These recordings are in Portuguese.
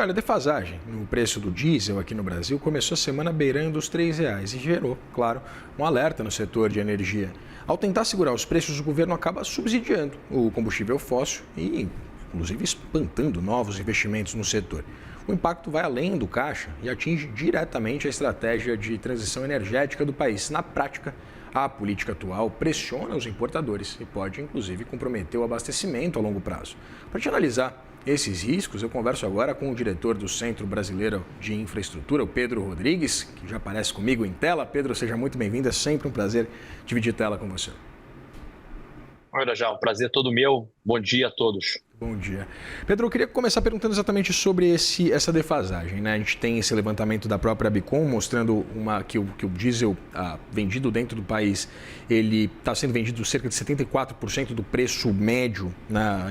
Olha, a defasagem no preço do diesel aqui no Brasil começou a semana beirando os R$ 3 e gerou, claro, um alerta no setor de energia. Ao tentar segurar os preços, o governo acaba subsidiando o combustível fóssil e, inclusive, espantando novos investimentos no setor. O impacto vai além do caixa e atinge diretamente a estratégia de transição energética do país. Na prática, a política atual pressiona os importadores e pode, inclusive, comprometer o abastecimento a longo prazo. Para te analisar esses riscos, eu converso agora com o diretor do Centro Brasileiro de Infraestrutura, o Pedro Rodrigues, que já aparece comigo em tela. Pedro, seja muito bem-vindo, é sempre um prazer dividir tela com você. Olha, já, um prazer todo meu. Bom dia a todos. Bom dia. Pedro, eu queria começar perguntando exatamente sobre essa defasagem, né? A gente tem esse levantamento da própria Abicom mostrando que o diesel vendido dentro do país, ele está sendo vendido cerca de 74% do preço médio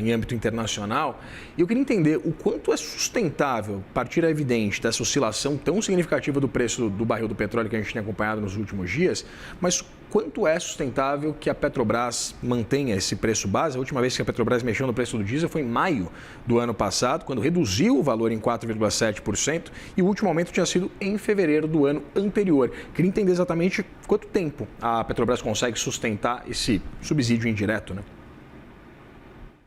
em âmbito internacional. E eu queria entender o quanto é sustentável, a partir é evidente, dessa oscilação tão significativa do preço do barril do petróleo que a gente tem acompanhado nos últimos dias, mas quanto é sustentável que a Petrobras mantenha esse preço base? A última vez que a Petrobras mexeu no preço do diesel foi em maio do ano passado, quando reduziu o valor em 4,7%, e o último aumento tinha sido em fevereiro do ano anterior. Queria entender exatamente quanto tempo a Petrobras consegue sustentar esse subsídio indireto, né?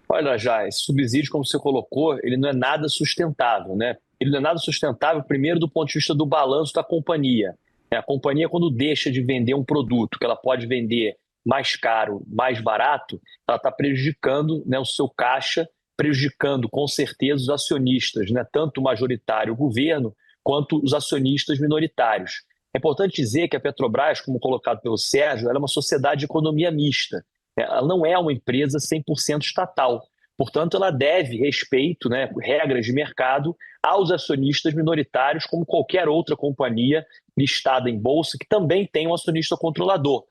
Olha, já, esse subsídio, como você colocou, ele não é nada sustentável, né? Ele não é nada sustentável, primeiro, do ponto de vista do balanço da companhia. A companhia, quando deixa de vender um produto que ela pode vender mais caro, mais barato, ela está prejudicando, né, o seu caixa, prejudicando com certeza os acionistas, né, tanto o majoritário, o governo, quanto os acionistas minoritários. É importante dizer que a Petrobras, como colocado pelo Sérgio, ela é uma sociedade de economia mista. Ela não é uma empresa 100% estatal. Portanto, ela deve respeito, né, regras de mercado, aos acionistas minoritários, como qualquer outra companhia listada em bolsa, que também tem um acionista controlador.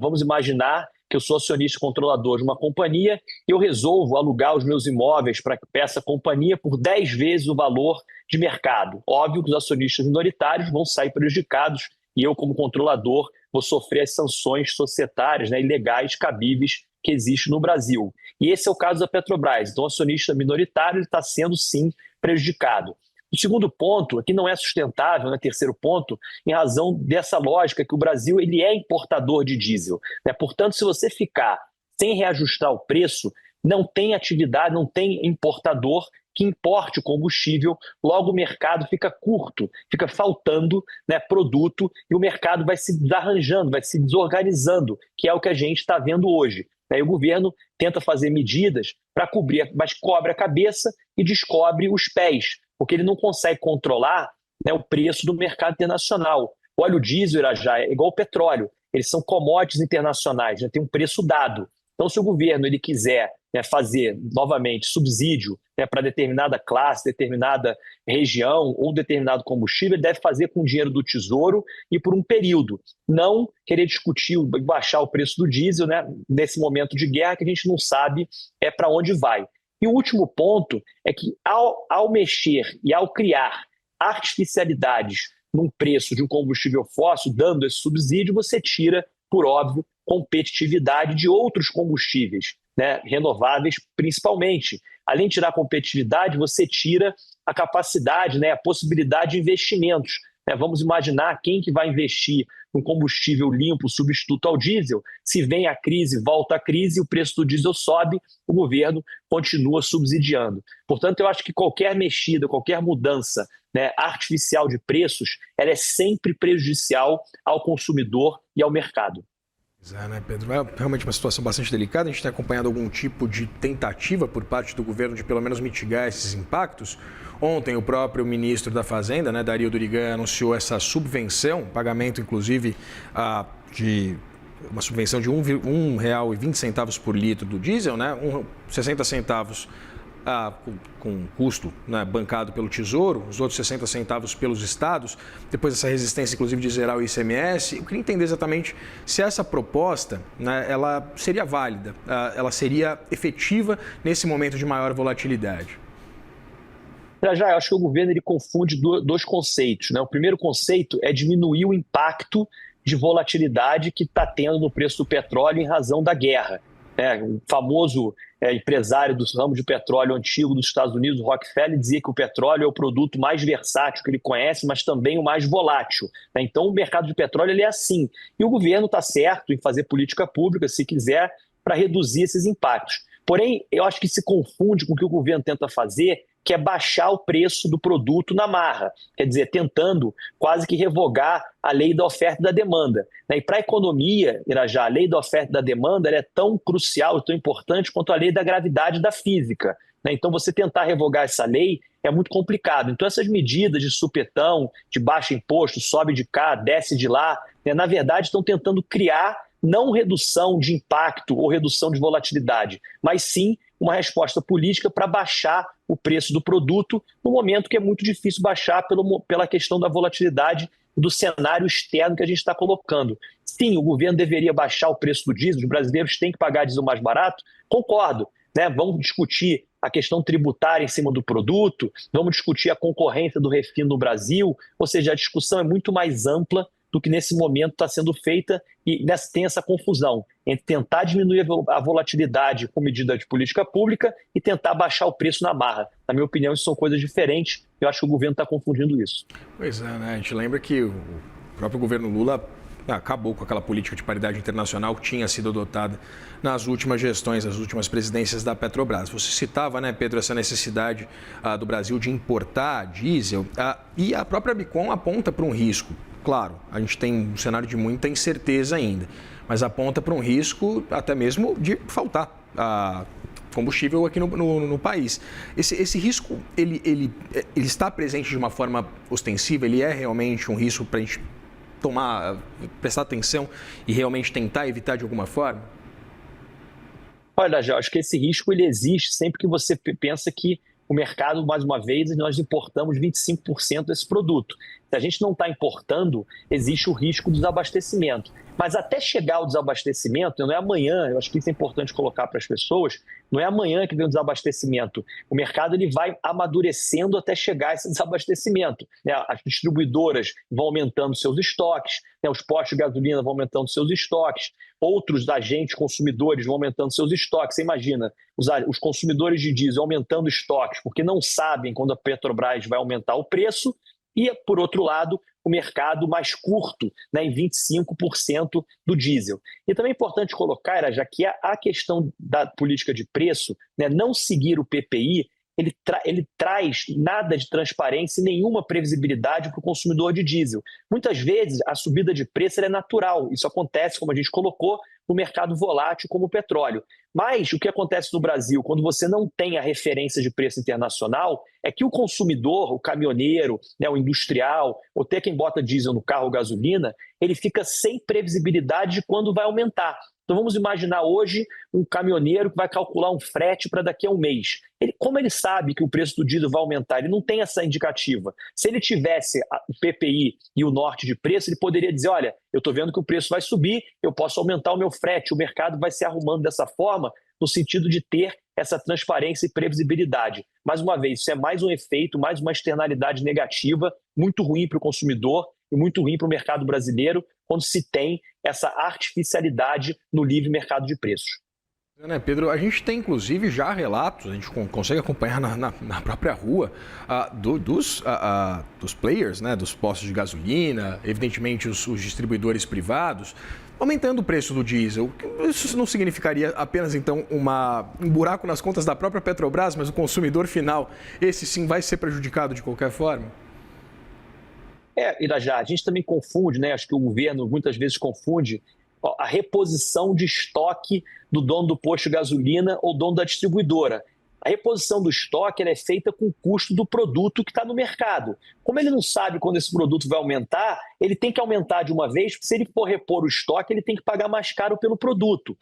Vamos imaginar que eu sou acionista controlador de uma companhia e eu resolvo alugar os meus imóveis para essa companhia por 10 vezes o valor de mercado. Óbvio que os acionistas minoritários vão sair prejudicados e eu, como controlador, vou sofrer as sanções societárias, né, ilegais cabíveis que existem no Brasil. E esse é o caso da Petrobras. Então, o acionista minoritário está sendo, sim, prejudicado. O segundo ponto, que não é sustentável, né, terceiro ponto, em razão dessa lógica que o Brasil ele é importador de diesel, né? Portanto, se você ficar sem reajustar o preço, não tem atividade, não tem importador que importe o combustível, logo o mercado fica curto, fica faltando, né, produto e o mercado vai se desarranjando, vai se desorganizando, que é o que a gente está vendo hoje. E o governo tenta fazer medidas para cobrir, mas cobre a cabeça e descobre os pés, porque ele não consegue controlar, né, o preço do mercado internacional. O óleo diesel, Irajá, é igual o petróleo, eles são commodities internacionais, né, tem um preço dado. Então, se o governo ele quiser, né, fazer novamente subsídio, né, para determinada classe, determinada região ou determinado combustível, ele deve fazer com o dinheiro do Tesouro e por um período. Não querer discutir, baixar o preço do diesel, né, nesse momento de guerra que a gente não sabe para onde vai. E o último ponto é que ao mexer e ao criar artificialidades num preço de um combustível fóssil, dando esse subsídio, você tira, por óbvio, competitividade de outros combustíveis, né, renováveis principalmente. Além de tirar competitividade, você tira a capacidade, né, a possibilidade de investimentos. Vamos imaginar quem que vai investir num combustível limpo, substituto ao diesel. Se vem a crise, volta a crise, o preço do diesel sobe, o governo continua subsidiando. Portanto, eu acho que qualquer mexida, qualquer mudança, né, artificial de preços, ela é sempre prejudicial ao consumidor e ao mercado. Né, Pedro? É realmente uma situação bastante delicada. A gente tem acompanhado algum tipo de tentativa por parte do governo de pelo menos mitigar esses impactos. Ontem o próprio ministro da Fazenda, né, Dario Durigan, anunciou essa subvenção, pagamento inclusive de uma subvenção de R$ 1,20 por litro do diesel, né, 60 centavos com custo, né, bancado pelo Tesouro, os outros 60 centavos pelos estados, depois essa resistência, inclusive, de zerar o ICMS. Eu queria entender exatamente se essa proposta, né, ela seria válida, ela seria efetiva nesse momento de maior volatilidade. Já, eu acho que o governo ele confunde dois conceitos, né? O primeiro conceito é diminuir o impacto de volatilidade que está tendo no preço do petróleo em razão da guerra. O famoso empresário do ramo de petróleo antigo dos Estados Unidos, Rockefeller, dizia que o petróleo é o produto mais versátil que ele conhece, mas também o mais volátil. Então, o mercado de petróleo ele é assim. E o governo está certo em fazer política pública, se quiser, para reduzir esses impactos. Porém, eu acho que se confunde com o que o governo tenta fazer, que é baixar o preço do produto na marra. Quer dizer, tentando quase que revogar a lei da oferta e da demanda. E para a economia, Irajá, a lei da oferta e da demanda ela é tão crucial e tão importante quanto a lei da gravidade da física. Então, você tentar revogar essa lei é muito complicado. Então, essas medidas de supetão, de baixo imposto, sobe de cá, desce de lá, na verdade, estão tentando criar não redução de impacto ou redução de volatilidade, mas sim uma resposta política para baixar o preço do produto no momento que é muito difícil baixar pela questão da volatilidade do cenário externo que a gente está colocando. Sim, o governo deveria baixar o preço do diesel, os brasileiros têm que pagar diesel mais barato, concordo. Vamos discutir a questão tributária em cima do produto, vamos discutir a concorrência do refino no Brasil, ou seja, a discussão é muito mais ampla do que nesse momento está sendo feita e tem essa confusão entre tentar diminuir a volatilidade com medida de política pública e tentar baixar o preço na marra. Na minha opinião, isso são coisas diferentes. Eu acho que o governo está confundindo isso. Pois é, né? A gente lembra que o próprio governo Lula acabou com aquela política de paridade internacional que tinha sido adotada nas últimas gestões, nas últimas presidências da Petrobras. Você citava, né, Pedro, essa necessidade do Brasil de importar diesel e a própria Bicom aponta para um risco. Claro, a gente tem um cenário de muita incerteza ainda, mas aponta para um risco até mesmo de faltar combustível aqui no país. Esse risco, ele está presente de uma forma ostensiva? Ele é realmente um risco para a gente prestar atenção e realmente tentar evitar de alguma forma? Olha, já acho que esse risco ele existe sempre que você pensa que o mercado, mais uma vez, nós importamos 25% desse produto. Se a gente não está importando, existe o risco do desabastecimento. Mas até chegar ao desabastecimento, não é amanhã, eu acho que isso é importante colocar para as pessoas, não é amanhã que vem o desabastecimento. O mercado ele vai amadurecendo até chegar a esse desabastecimento. As distribuidoras vão aumentando seus estoques, os postos de gasolina vão aumentando seus estoques, outros agentes consumidores vão aumentando seus estoques. Você imagina, os consumidores de diesel aumentando estoques porque não sabem quando a Petrobras vai aumentar o preço e, por outro lado, o mercado mais curto, em 25% do diesel. E também é importante colocar, já que a questão da política de preço, não seguir o PPI, ele traz nada de transparência e nenhuma previsibilidade para o consumidor de diesel. Muitas vezes, a subida de preço é natural. Isso acontece, como a gente colocou, no mercado volátil como o petróleo. Mas o que acontece no Brasil, quando você não tem a referência de preço internacional, é que o consumidor, o caminhoneiro, o industrial, ou até quem bota diesel no carro ou gasolina, ele fica sem previsibilidade de quando vai aumentar. Então vamos imaginar hoje um caminhoneiro que vai calcular um frete para daqui a um mês. Como ele sabe que o preço do diesel vai aumentar? Ele não tem essa indicativa. Se ele tivesse o PPI e o norte de preço, ele poderia dizer, olha, eu estou vendo que o preço vai subir, eu posso aumentar o meu frete, o mercado vai se arrumando dessa forma, no sentido de ter essa transparência e previsibilidade. Mais uma vez, isso é mais um efeito, mais uma externalidade negativa, muito ruim para o consumidor e muito ruim para o mercado brasileiro, quando se tem essa artificialidade no livre mercado de preços. Pedro, a gente tem inclusive já relatos, a gente consegue acompanhar na própria rua dos players, dos postos de gasolina, evidentemente os distribuidores privados, aumentando o preço do diesel. Isso não significaria apenas então um buraco nas contas da própria Petrobras, mas o consumidor final, esse sim vai ser prejudicado de qualquer forma? Irajá, a gente também confunde, acho que o governo muitas vezes confunde a reposição de estoque do dono do posto de gasolina ou dono da distribuidora. A reposição do estoque ela é feita com o custo do produto que está no mercado. Como ele não sabe quando esse produto vai aumentar, ele tem que aumentar de uma vez, porque se ele for repor o estoque, ele tem que pagar mais caro pelo produto.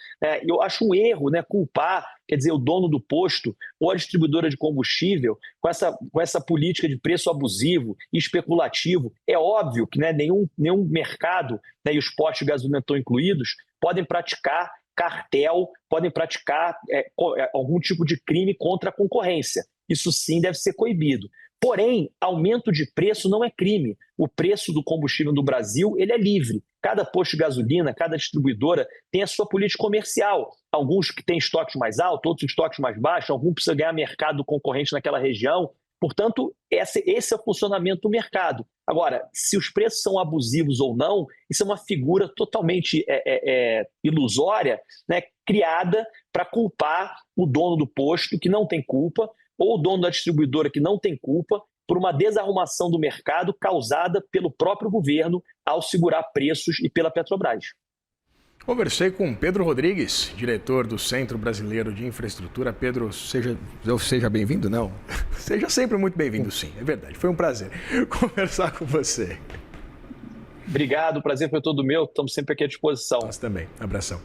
Eu acho um erro culpar, quer dizer, o dono do posto ou a distribuidora de combustível com essa política de preço abusivo e especulativo. É óbvio que nenhum mercado, e os postos de gasolina estão incluídos, podem praticar cartel, podem praticar algum tipo de crime contra a concorrência. Isso sim deve ser coibido. Porém, aumento de preço não é crime. O preço do combustível no Brasil ele é livre. Cada posto de gasolina, cada distribuidora tem a sua política comercial. Alguns que têm estoques mais altos, outros estoques mais baixos, alguns precisam ganhar mercado concorrente naquela região. Portanto, esse é o funcionamento do mercado. Agora, se os preços são abusivos ou não, isso é uma figura totalmente ilusória, né, criada para culpar o dono do posto, que não tem culpa, ou o dono da distribuidora, que não tem culpa, por uma desarrumação do mercado causada pelo próprio governo ao segurar preços e pela Petrobras. Conversei com Pedro Rodrigues, diretor do Centro Brasileiro de Infraestrutura. Pedro, seja bem-vindo, não? Seja sempre muito bem-vindo, sim, é verdade. Foi um prazer conversar com você. Obrigado, o prazer foi todo meu. Estamos sempre aqui à disposição. Nós também. Abração.